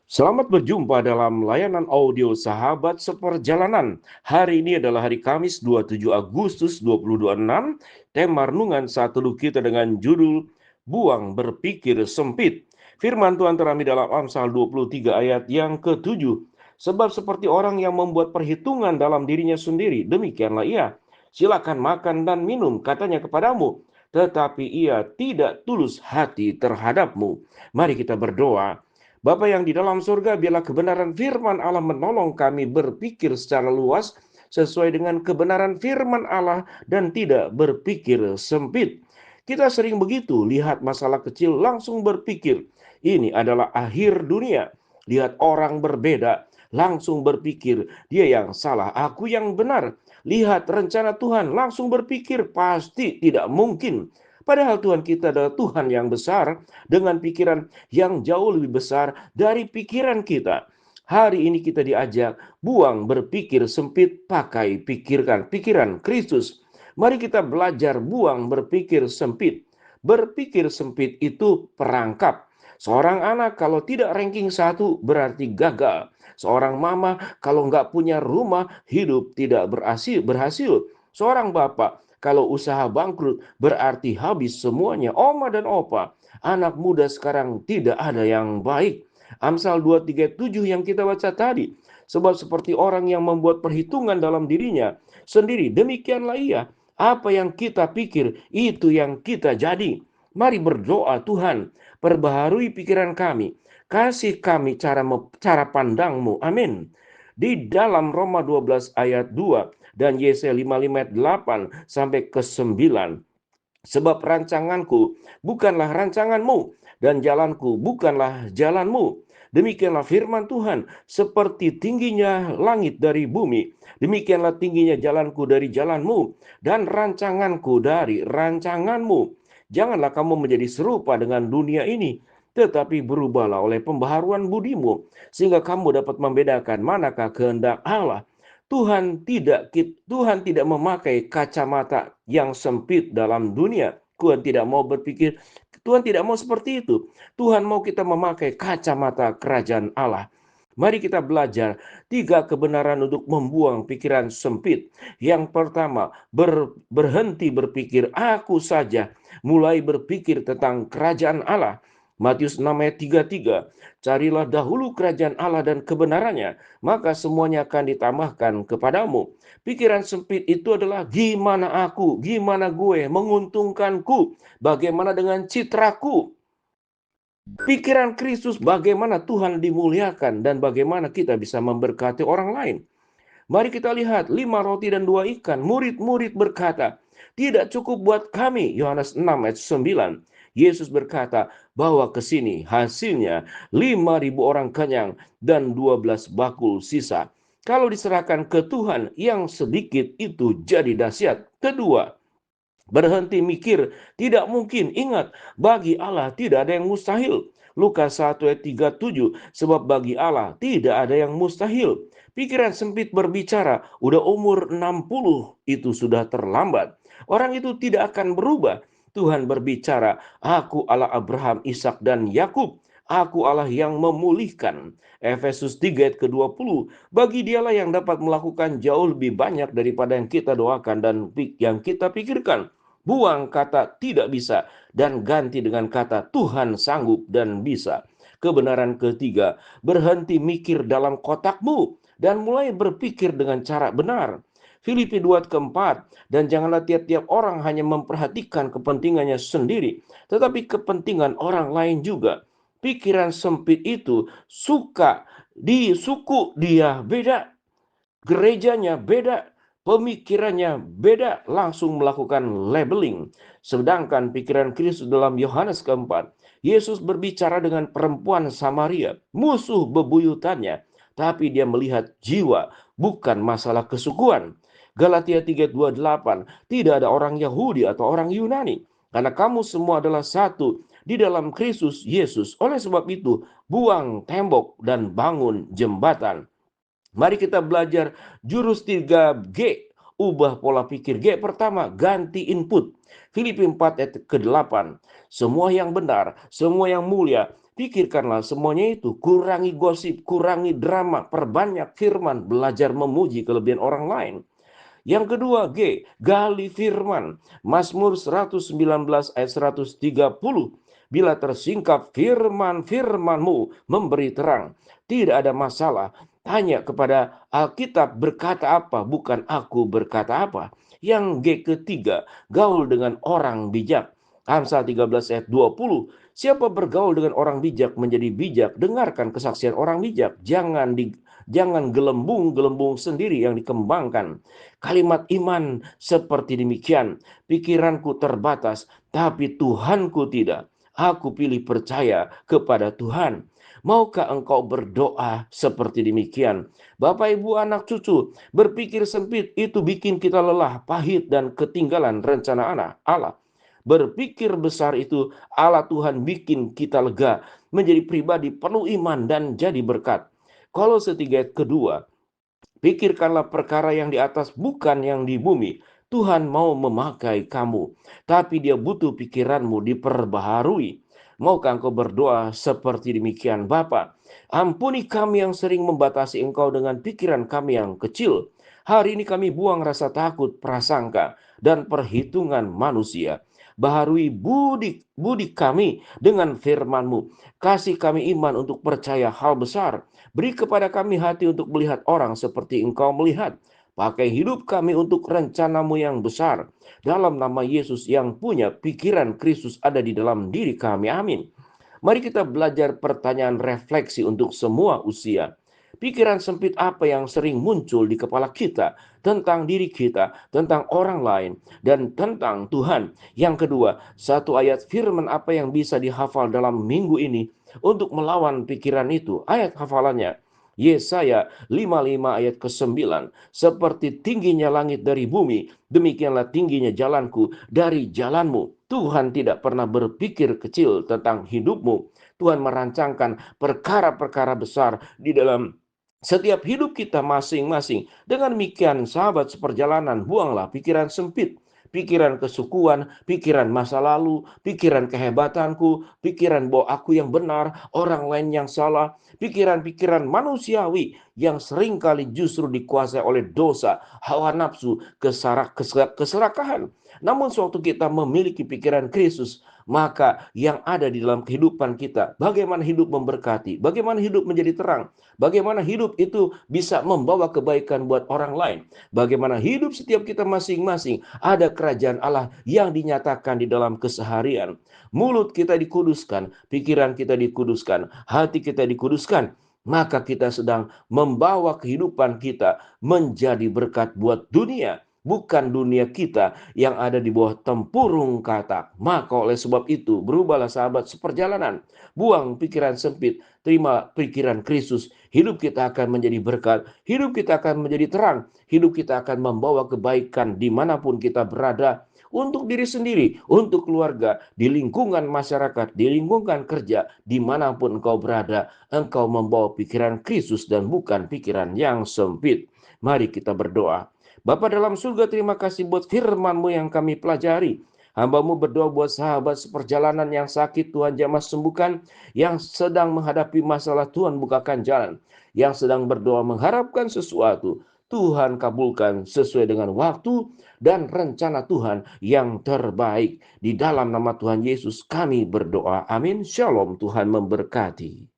Selamat berjumpa dalam layanan audio Sahabat Seperjalanan. Hari ini adalah hari Kamis 27 Agustus 2026. Tema renungan saat teduh kita dengan judul Buang Berpikir Sempit. Firman Tuhan terambil dalam Amsal 23 ayat yang ke-7. Sebab seperti orang yang membuat perhitungan dalam dirinya sendiri, demikianlah ia. Silakan makan dan minum, katanya kepadamu, tetapi ia tidak tulus hati terhadapmu. Mari kita berdoa. Bapa yang di dalam surga, biarlah kebenaran firman Allah menolong kami berpikir secara luas sesuai dengan kebenaran firman Allah dan tidak berpikir sempit. Kita sering begitu, lihat masalah kecil langsung berpikir, ini adalah akhir dunia. Lihat orang berbeda, langsung berpikir, dia yang salah, aku yang benar. Lihat rencana Tuhan, langsung berpikir, pasti tidak mungkin. Padahal Tuhan kita adalah Tuhan yang besar dengan pikiran yang jauh lebih besar dari pikiran kita. Hari ini kita diajak buang berpikir sempit, pakai pikiran Kristus. Mari kita belajar buang berpikir sempit. Berpikir sempit itu perangkap. Seorang anak kalau tidak ranking 1 berarti gagal. Seorang mama kalau nggak punya rumah, hidup tidak berhasil. Seorang bapak kalau usaha bangkrut berarti habis semuanya. Oma dan opa, anak muda sekarang tidak ada yang baik. Amsal 2:37 yang kita baca tadi. Sebab seperti orang yang membuat perhitungan dalam dirinya sendiri, demikianlah ia. Apa yang kita pikir, itu yang kita jadi. Mari berdoa, Tuhan, perbaharui pikiran kami. Kasih kami cara pandangmu. Amin. Di dalam Roma 12 ayat 2 dan Yesaya 55 ayat 8 sampai ke 9. Sebab rancanganku bukanlah rancanganmu, dan jalanku bukanlah jalanmu. Demikianlah firman Tuhan, seperti tingginya langit dari bumi, demikianlah tingginya jalanku dari jalanmu, dan rancanganku dari rancanganmu. Janganlah kamu menjadi serupa dengan dunia ini, tetapi berubahlah oleh pembaharuan budimu, sehingga kamu dapat membedakan manakah kehendak Allah. Tuhan tidak memakai kacamata yang sempit dalam dunia. Tuhan tidak mau seperti itu. Tuhan mau kita memakai kacamata kerajaan Allah. Mari kita belajar 3 kebenaran untuk membuang pikiran sempit. Yang pertama, berhenti berpikir aku saja, mulai berpikir tentang kerajaan Allah. Matius 6 ayat 33, carilah dahulu kerajaan Allah dan kebenarannya, maka semuanya akan ditambahkan kepadamu. Pikiran sempit itu adalah gimana aku, gimana gue, menguntungkanku, bagaimana dengan citraku. Pikiran Kristus bagaimana Tuhan dimuliakan dan bagaimana kita bisa memberkati orang lain. Mari kita lihat 5 roti dan 2 ikan. Murid-murid berkata, tidak cukup buat kami. Yohanes 6 ayat 9. Yesus berkata, bawa ke sini, hasilnya 5.000 orang kenyang dan 12 bakul sisa. Kalau diserahkan ke Tuhan, yang sedikit itu jadi dahsyat. Kedua, berhenti mikir, tidak mungkin. Ingat, bagi Allah tidak ada yang mustahil. Lukas 1 ayat 37, sebab bagi Allah tidak ada yang mustahil. Pikiran sempit berbicara, udah umur 60 itu sudah terlambat. Orang itu tidak akan berubah. Tuhan berbicara, aku Allah Abraham, Ishak dan Yakub. Aku Allah yang memulihkan. Efesus 3 ayat ke-20, bagi dialah yang dapat melakukan jauh lebih banyak daripada yang kita doakan dan yang kita pikirkan. Buang kata tidak bisa dan ganti dengan kata Tuhan sanggup dan bisa. Kebenaran ketiga, berhenti mikir dalam kotakmu dan mulai berpikir dengan cara benar. Filipi 2 keempat, dan janganlah tiap-tiap orang hanya memperhatikan kepentingannya sendiri, tetapi kepentingan orang lain juga. Pikiran sempit itu suka di suku dia beda, gerejanya beda, pemikirannya beda, langsung melakukan labeling. Sedangkan pikiran Kristus dalam Yohanes keempat, Yesus berbicara dengan perempuan Samaria, musuh bebuyutannya, tapi dia melihat jiwa, bukan masalah kesukuan. Galatia 3:28, tidak ada orang Yahudi atau orang Yunani, karena kamu semua adalah satu di dalam Kristus Yesus. Oleh sebab itu, buang tembok dan bangun jembatan. Mari kita belajar jurus 3G. Ubah pola pikir. G pertama, ganti input. Filipi 4 ayat ke-8. Semua yang benar, semua yang mulia, Pikirkanlah semuanya itu, kurangi gosip, kurangi drama, perbanyak firman, belajar memuji kelebihan orang lain. Yang kedua, gali firman. Mazmur 119 ayat 130. Bila tersingkap firman-firmanmu memberi terang. Tidak ada masalah. Tanya kepada Alkitab berkata apa, bukan aku berkata apa. Yang ketiga, gaul dengan orang bijak. Amsal 13 ayat 20. Siapa bergaul dengan orang bijak menjadi bijak. Dengarkan kesaksian orang bijak. Jangan gelembung-gelembung sendiri yang dikembangkan. Kalimat iman seperti demikian. Pikiranku terbatas, tapi Tuhanku tidak. Aku pilih percaya kepada Tuhan. Maukah engkau berdoa seperti demikian? Bapak, Ibu, anak cucu, berpikir sempit itu bikin kita lelah, pahit, dan ketinggalan rencana Allah. Berpikir besar itu Allah Tuhan bikin kita lega, menjadi pribadi penuh iman dan jadi berkat. Kolose 3 ayat kedua, pikirkanlah perkara yang di atas, bukan yang di bumi. Tuhan mau memakai kamu, tapi dia butuh pikiranmu diperbaharui. Maukah engkau berdoa seperti demikian? Bapa, ampuni kami yang sering membatasi engkau dengan pikiran kami yang kecil. Hari ini kami buang rasa takut, prasangka, dan perhitungan manusia. Baharui budi kami dengan firman-Mu. Kasih kami iman untuk percaya hal besar. Beri kepada kami hati untuk melihat orang seperti engkau melihat. Pakai hidup kami untuk rencanamu yang besar. Dalam nama Yesus yang punya pikiran Kristus ada di dalam diri kami. Amin. Mari kita belajar pertanyaan refleksi untuk semua usia. Pikiran sempit apa yang sering muncul di kepala kita tentang diri kita, tentang orang lain, dan tentang Tuhan. Yang kedua, satu ayat firman apa yang bisa dihafal dalam minggu ini untuk melawan pikiran itu. Ayat hafalannya, Yesaya 55 ayat ke-9. Seperti tingginya langit dari bumi, demikianlah tingginya jalanku dari jalanmu. Tuhan tidak pernah berpikir kecil tentang hidupmu. Tuhan merancangkan perkara-perkara besar di dalam setiap hidup kita masing-masing. Dengan demikian, sahabat seperjalanan, buanglah pikiran sempit, pikiran kesukuan, pikiran masa lalu, pikiran kehebatanku, pikiran bahwa aku yang benar, orang lain yang salah, pikiran-pikiran manusiawi yang seringkali justru dikuasai oleh dosa, hawa nafsu, keserakahan. Namun suatu kita memiliki pikiran Kristus, maka yang ada di dalam kehidupan kita, bagaimana hidup memberkati, bagaimana hidup menjadi terang, bagaimana hidup itu bisa membawa kebaikan buat orang lain, bagaimana hidup setiap kita masing-masing ada kerajaan Allah yang dinyatakan di dalam keseharian. Mulut kita dikuduskan, pikiran kita dikuduskan, hati kita dikuduskan, maka kita sedang membawa kehidupan kita menjadi berkat buat dunia. Bukan dunia kita yang ada di bawah tempurung katak. Maka oleh sebab itu, berubahlah sahabat seperjalanan. Buang pikiran sempit, terima pikiran Kristus. Hidup kita akan menjadi berkat, hidup kita akan menjadi terang, hidup kita akan membawa kebaikan dimanapun kita berada. Untuk diri sendiri, untuk keluarga, di lingkungan masyarakat, di lingkungan kerja, dimanapun engkau berada, engkau membawa pikiran Kristus dan bukan pikiran yang sempit. Mari kita berdoa. Bapa dalam surga, terima kasih buat firman-Mu yang kami pelajari. Hamba-Mu berdoa buat sahabat seperjalanan yang sakit, Tuhan jamah sembuhkan. Yang sedang menghadapi masalah, Tuhan bukakan jalan. Yang sedang berdoa mengharapkan sesuatu, Tuhan kabulkan sesuai dengan waktu dan rencana Tuhan yang terbaik. Di dalam nama Tuhan Yesus kami berdoa. Amin. Shalom, Tuhan memberkati.